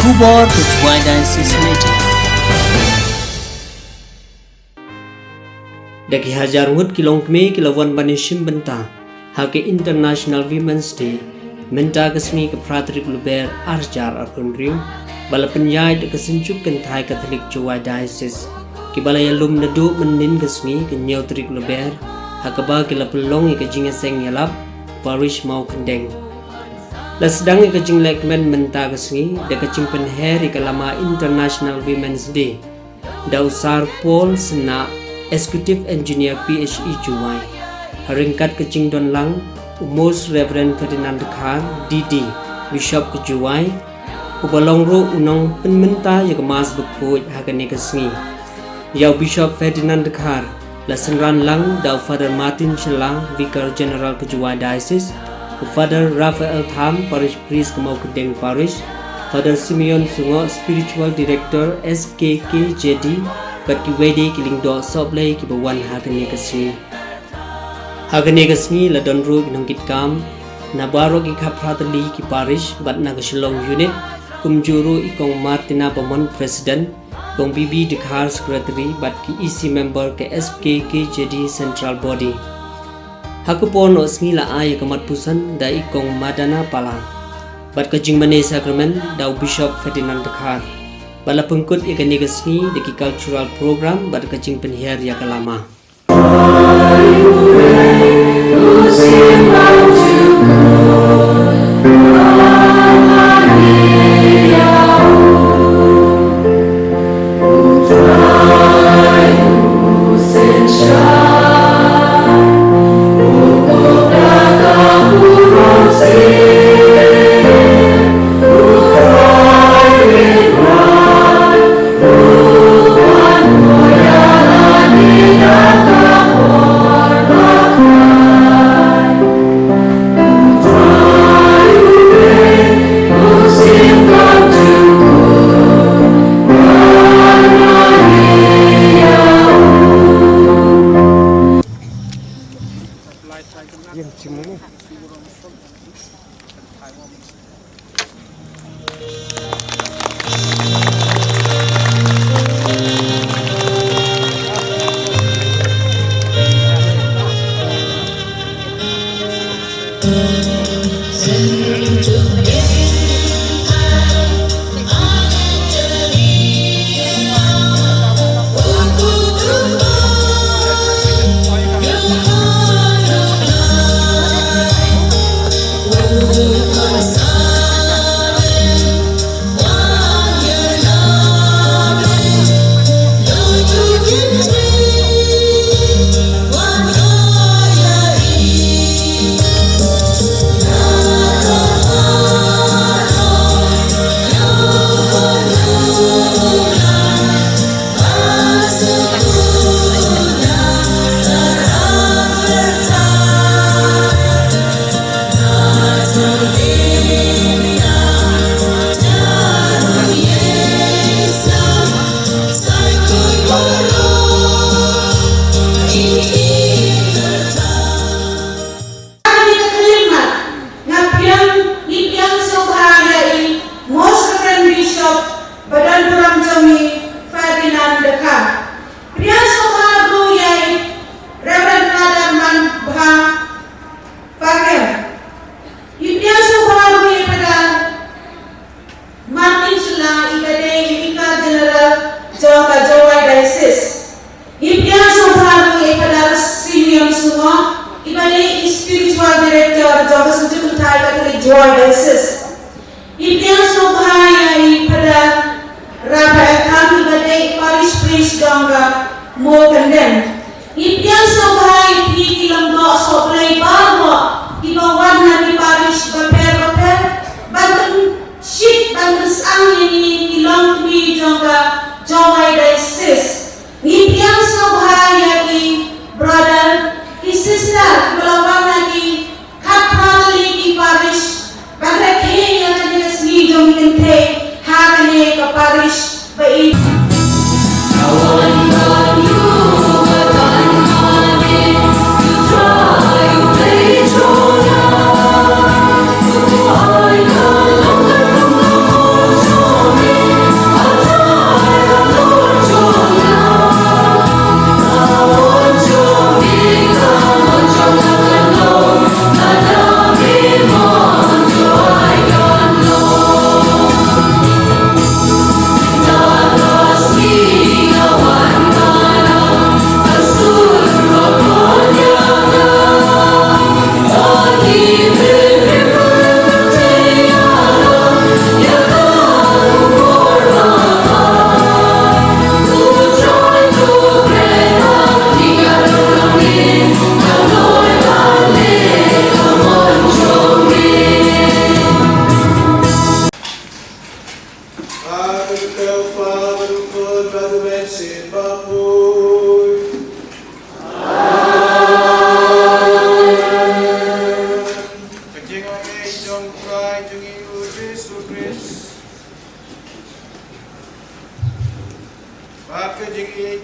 Kubor Ketua Diocese Meja. Daki hajar ngut kilong kme kilawan banishim benta hake International Women's Day menta kesmi ke Pratrik Luber arjar arkunriu bala penyai de kesenjuk kentai Katolik Jawa Diocese kibala yalum nadu menin kesmi ke Trik Luber hakaba kila pelong ke jinga seng yalap parish mau kendeng la sedang ke jing lekmen menta kesmi de kecing penher ke lama International Women's Day dausar Paul sena Executive Engineer PHE Juwai haringkat kecing don lang Most Reverend Ferdinand Khar DD Bishop ke Juwai ubalong ro unong penmenta ya kemas bekut hakane kesngi yau Bishop Ferdinand Khar la senran lang dau Father Martin Shela Vicar General ke Juwai Diocese Father Raphael Tham Parish Priest ke Mau Kedeng Parish Father Simeon Sungo Spiritual Director SKK JD kat ki wedi kiling do soblay ki bawan hakane kasni la don ru nong kit kam na baro ki khapratali ki parish bat na gaslong unit kumjuru ikong Martina Bamon president kong BB Dekhar secretary bat ki EC member ke SKK JD central body hakupon osngi la ay kamat pusan da ikong Madana Pala bat ka jingmane sacrament da Bishop Ferdinand Dekhar bala pengkut ikan negasni deki cultural program bar kacing penhiar ya kalama. Spiritual Director Jobs Katolik Jawa Diocese. Ibn Sobhaya pada Raphael Tham ibadai Parish Priest Dongga Mau Kendeng. Ibn Sobhaya di lembaga soplay barmo di bawah di Parish Baper Banten Ship Banten Sang ini kilang di Dongga Jawa Diocese. Ibn Sobhaya di brother di sister belawang lagi Katolik di Parish Bagrakhe yang ada sini jom kente hakane ke Parish baik kawan you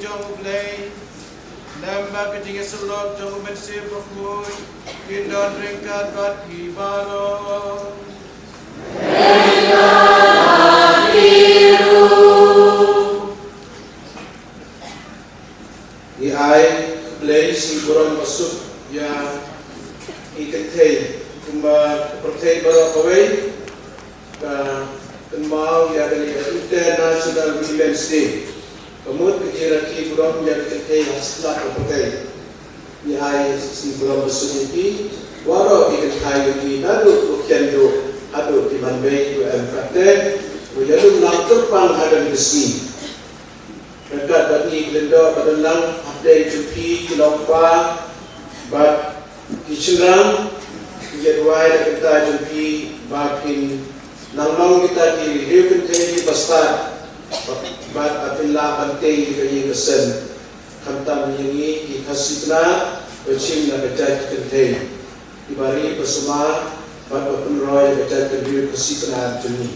jong blay lamba keting selok jong bensi berfui kindon ringkat bat gibaro Di ai blay si buram masuk ya iketay kumba pertay barakaway ka kenmal ya dari International Women's Day kemudian kejiraki buram ya iketay haslah pertay ni ai si buram masuk ini waro iketay di nadu ukiando ado di manbay wa empate wajalum langtur pang hadam besi dekat bagi gelenda badanlang update jupi kilaupa bat kicenang jadwal kita jupi bakin nangmang kita di review kenteng di pasar bat apilla penting di kesen kantam yangi di kasitna bacim na bacai kenteng dibari bersama bat penroy bacai review kasitna jeni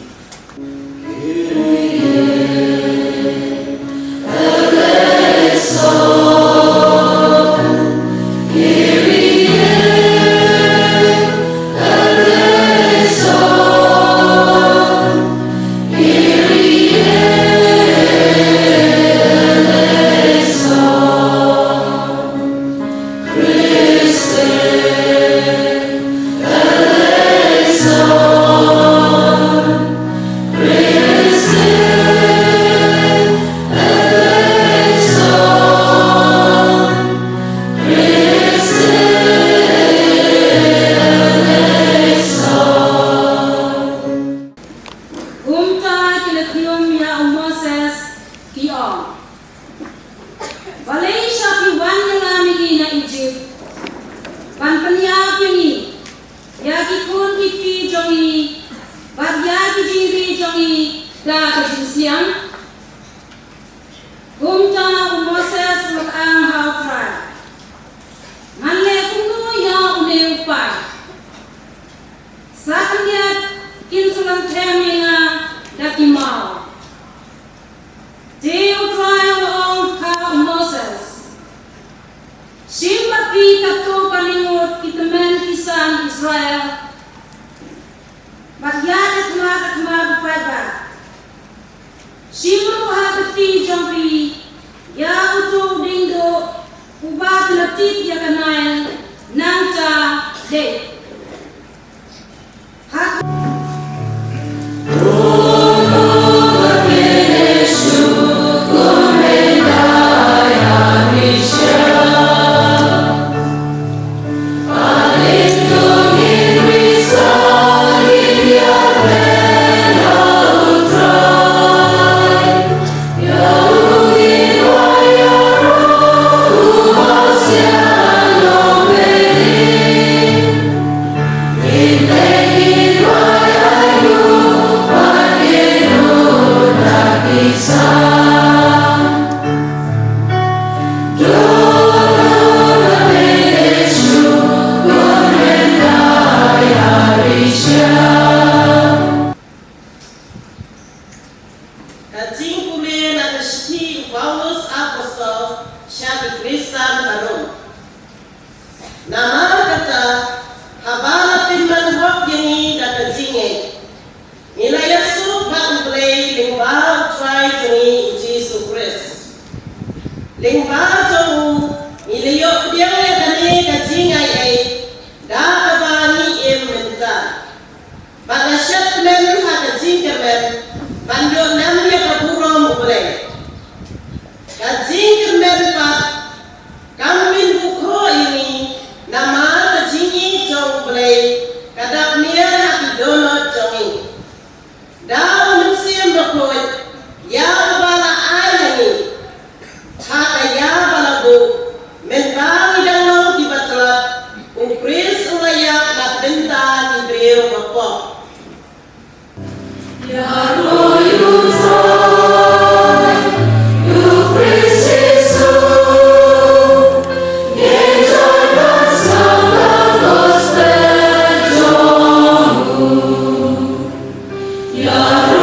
Ya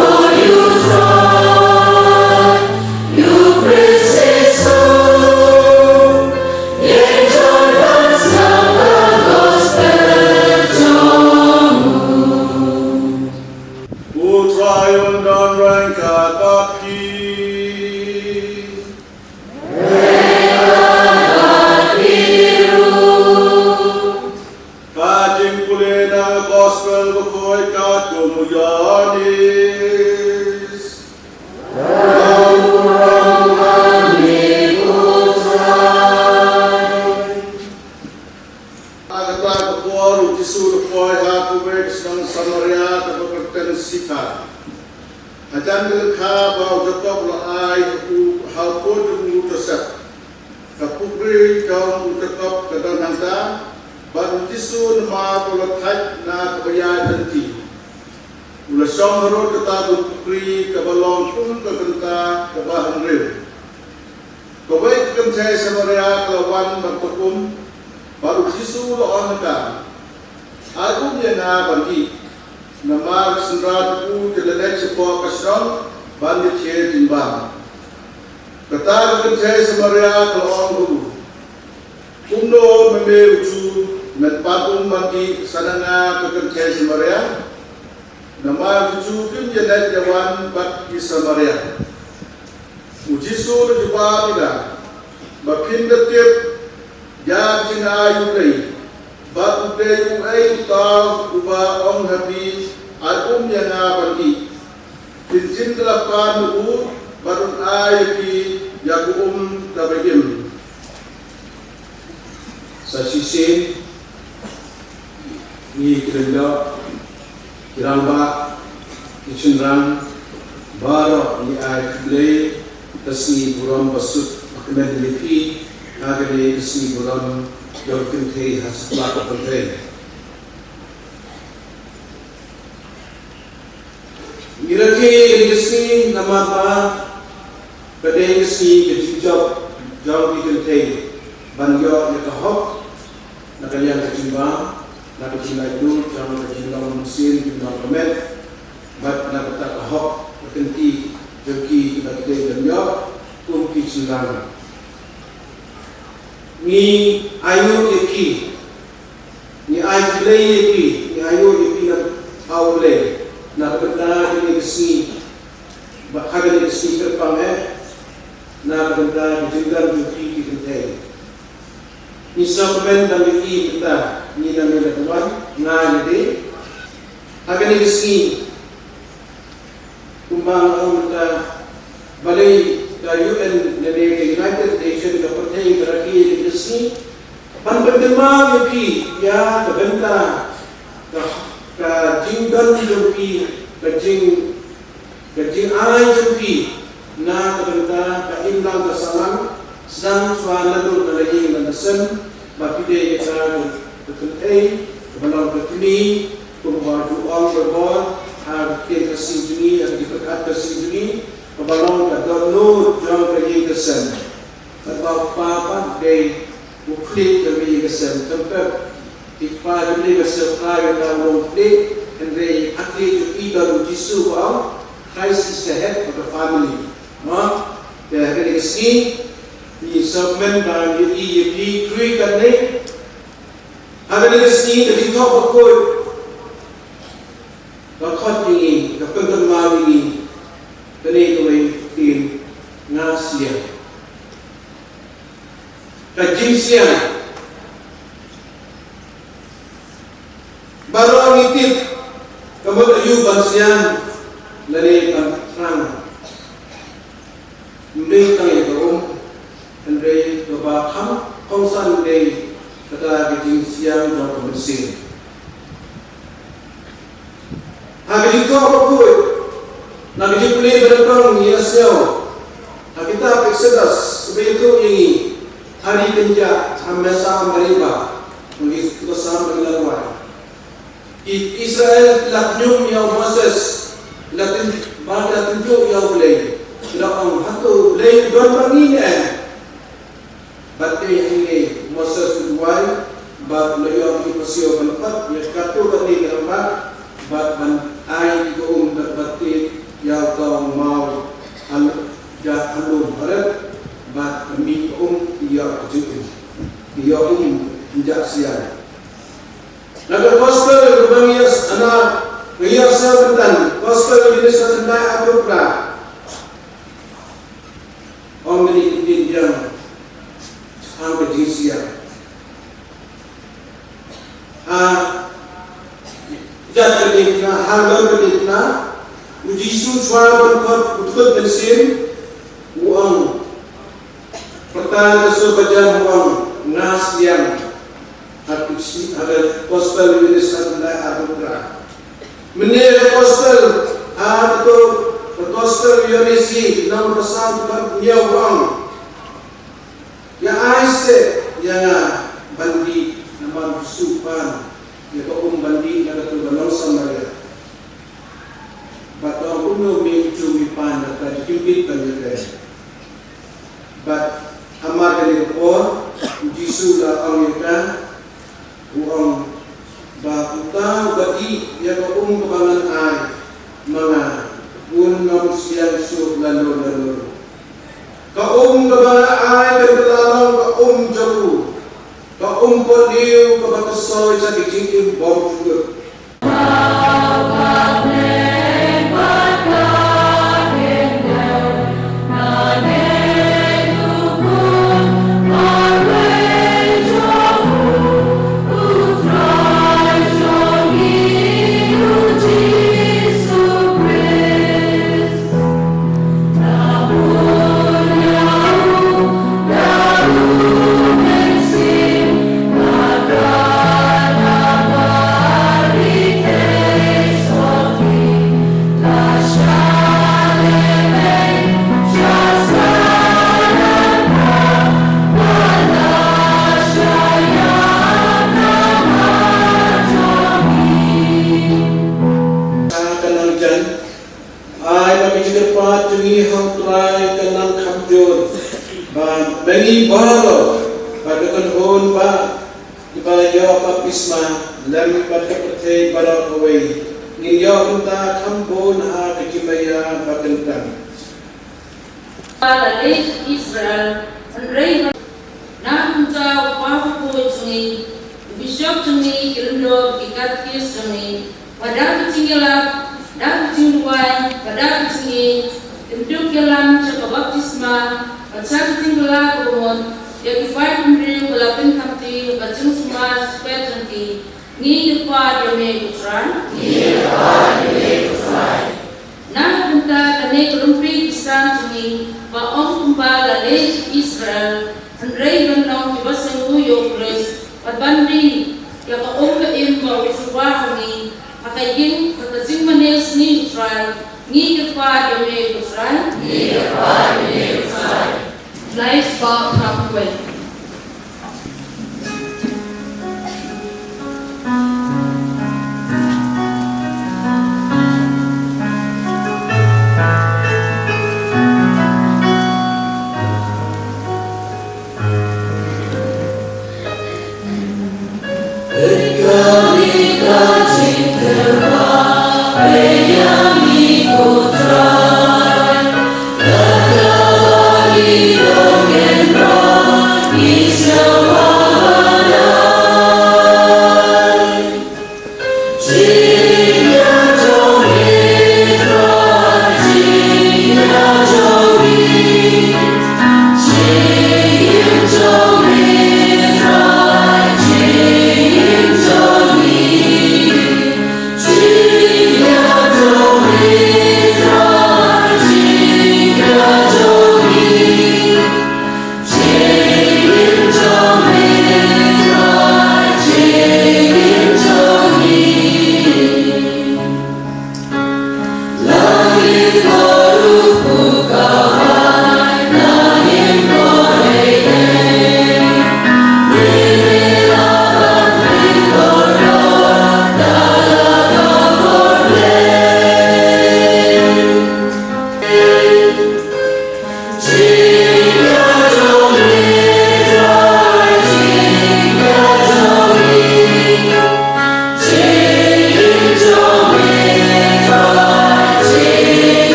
Poikat Gumuyanis. Agata Kapor Ujisul Poi Hakubek Sang Samaria Kapakerten Sika. Hajan Gelkha Bau Jakob Lai Haupun Mutasat. Kapukri Kaum Utakop Kedananta. Ban Jisun Ma Polathai Na Kabaya Janti. Ula Song Haro Kata Kapukri Kabalong Pun Kagenta Kabahan Ril. Kawai Kentai Samaria Kalawan Bantakum. Baru Jisu Lo'on Haka. Aku Yana Banti. Nama Sendra Tuku Kelenek Sebuah Kasrong Bandit Chere Timbang. Kata Kentai Samaria Kalawan Guru. Kumdo Meme Ucu Metpatum Banti Sananga Kentai Samaria. Nama Ucu Kim Jenet Jawan Baki Samaria. Ujisu Jubah Bila. Bakin Detip Ya Cina Yukai. Bak Uday Uay Utaw Uba Ong Habi Alum Yana Bandi. Cincin Delapan U Barun Ayaki Yakum Tabagim. Sasisi Ni Kirenda Kiramba Kichenran Baro Ni Ayaki Tasni Buram Basut Akmed Lipi Agane Tasni Buram Yorkin Tei Hasplaka Pantei Mirake Tasni Namapa Kadeng Tasni Kejijab Jauh Kentei Banyo Yakahok Nakalian Kejimba Nakajimba Itu Jangan Kejimba Mesin Jumlah Komet Bat Nakatakahok Kenti Joki Nakadei Banyo Kumki Cindang Ni ayu yaki, ni ayu play yaki, ni ayu yaki na aule, na benda ni kesi, bahkan ni kesi terpamai, na benda ditinggal yaki kita. Ni supplement dan yaki kita, ni nama tuan, na ni, bahkan ni kesi, kumbang orang kita balai. UN dari United Nations dapat berarti di sini pan berdemam yuki ya kebenta ke jinggan yuki ke jing ay yuki na kebenta ke imlang kesalam sang suara tu lagi menasen bagi dia kita berkenai kebenaran berkini kumpulan orang berbor ada kasih juni yang diperkat kasih juni Kebalong kata nur jauh pergi kesan, atau apa day uklik pergi kesan, tempat tipa jadi kesan kaya dalam uklik, hendak aklik juga ujisu kau, Christ is the head of the family, mak, dah hari ini di segmen dan di kiri kan ni, hari ini dari top aku, bakal ini, kepentingan mahu ini. Kini kau tin nasia, kajinsia, baru ngitip, kamu ayu bansian, lari terang, mending kaya kau, hendai kebakam, kongsan hendai kata kajinsia jauh bersih. Habis itu apa kau? Nak dijemput berapa ni asal? Kita Exodus sebetul ini hari kerja hamba mereka mengisi kesam berlawan. Israel laknyum yang Moses latin pada tunjuk yang boleh. Lawan hatu boleh berbagi ni. Batu ini Moses buat bab leyong masih berempat. Ia kata tadi berempat bab ai itu berbati. Ya kau mau halum harat bat mi dia kejut dia tidak siap. Naga gospel berbangias anak biasa bentan gospel ini satu naik apurna. Orang ini yang angkat jinsia. jat kedekna halal kedekna ujisu chua berkot utkut bensin uang pertanyaan kesebajan uang nas yang hadisi ada postal wilis anda adukra menir postal atau postal yonisi nomor satu punya uang ya aise ya bandi nama supan ya kau bandi ada tu balong samaya batang uno mi cumi pan atau jubit panjang bat amar dari por jisu la awita uang bakuta bagi ya kau kebangan ai mga unang siyang sur lalu kau kebangan ai berlalang kau jauh kau podiu kebatasoi sa dijingin bom juga bagi balo pada kanhon ba ibayo papisma lam pada pertai bara kawai ninyo unta kampon ha kikimaya bakentang Bangladesh Israel andrei na unta papu jungi bishop jungi kirundo ikatkis jungi pada tinggal dan tinggal pada jungi untuk kelam baptisma Pasal tinggal kumon, ya kifai kumri belapin kamti, kacung semua supaya janti, ni lupa demi kutran. Nah punta kane kelumpi kisah sini, baong Bangladesh Israel, andrei benong kibasengu yokres, padbandi, ya kaong kaim bawiswa kami, akaying kakacing manes ni Israel, ni lupa demi kutran. Nice Bob Halfway.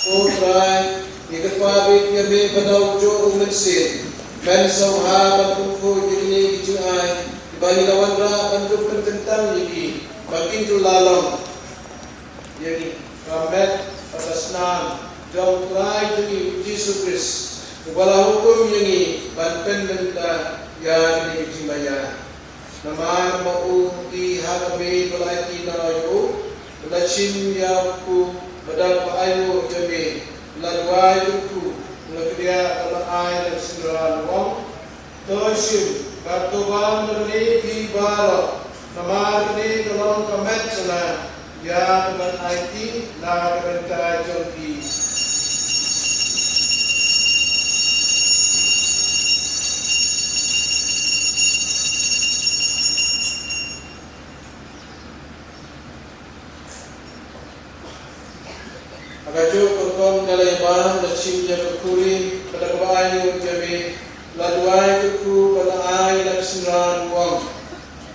Try, ikat pabrik yabe badaw jo umensin, men sauha batungko jini gijungai, ibani lawandra banduk pententang yiki, bakin tu lalang, yaki ramet atas nam, jauh try jini Yesus Kristus, ubala hukum yaki banten benda yang dijimaya, nama mau di harapi belai na yo, belacim yaku badal paayo jami ladwai ku lakria ala ai dan sindran wong toshim kartoban ni di baro namar ni kolong kamet sana ya dengan IT na kereta jolki Agajo korkom dalai bah lachim jaga kuri pada kebayu jami ladwai ku pada ai laksinran wong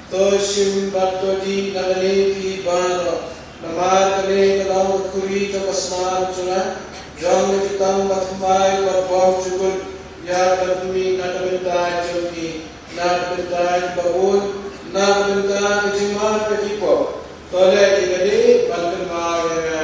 toshim batodi nagani ki bano namar kane kalau kuri to pasnar chuna jam kitang batmai batwam chukul ya kadmi nadabenta jogi nadabenta babun nadabenta jimat ketipo tole igade balkan maaya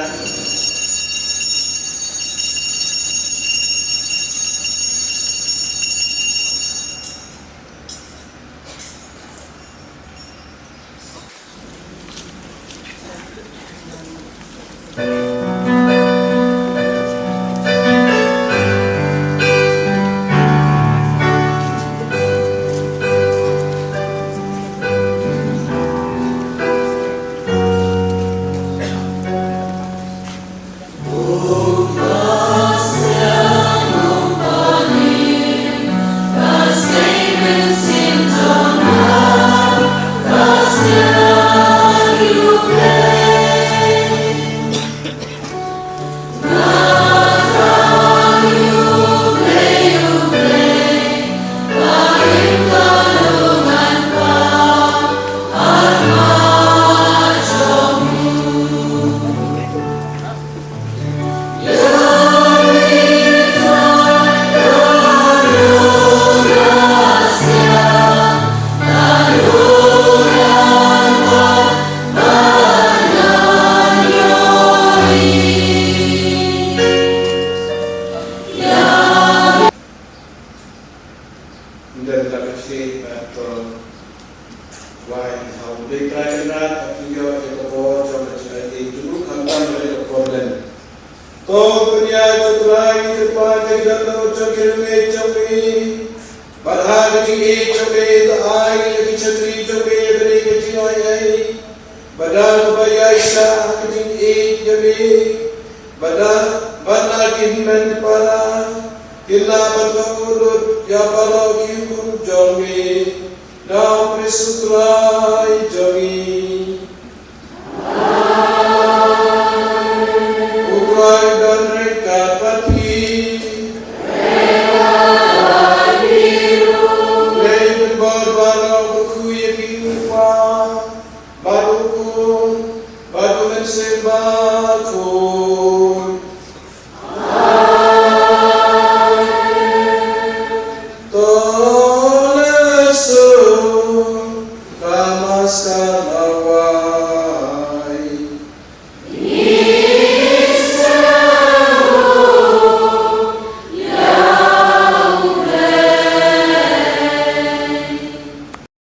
Namaskar